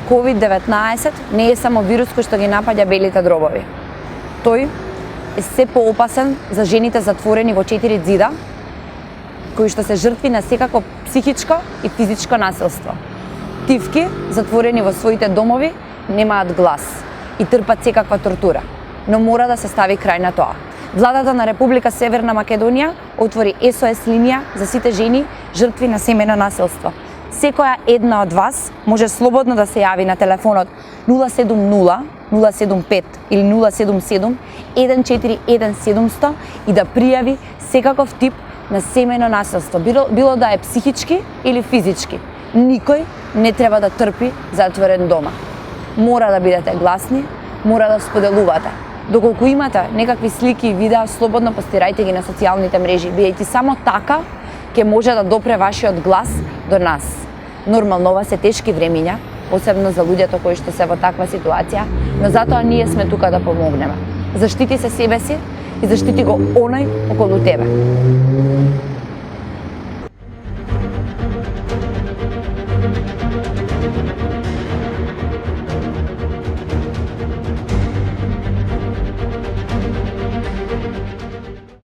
COVID-19 не е само вирус кој што ги напаѓа белите дробови. Тој е се поопасен за жените затворени во 4 ѕида, кои што се жртви на секако психичко и физичко насилство. Тивки, затворени во своите домови, немаат глас и трпат секаква тортура, но мора да се стави крај на тоа. Владата на Република Северна Македонија отвори SOS линија за сите жени жртви на семејно насилство. Секоја една од вас може слободно да се јави на телефонот 070 075 или 077 141 700 и да пријави секаков тип на семејно насилство, било да е психички или физички. Никој не треба да трпи затворен дома. Мора да бидете гласни, мора да споделувате. Доколку имате некакви слики и видеа, слободно постирајте ги на социјалните мрежи, бидејќи само така ќе може да допре вашиот глас до нас. Нормално, ова се тешки времиња, посебно за луѓето кои што се во таква ситуација, но затоа ние сме тука да помогнеме. Заштити се себе си и заштити го оној околу тебе.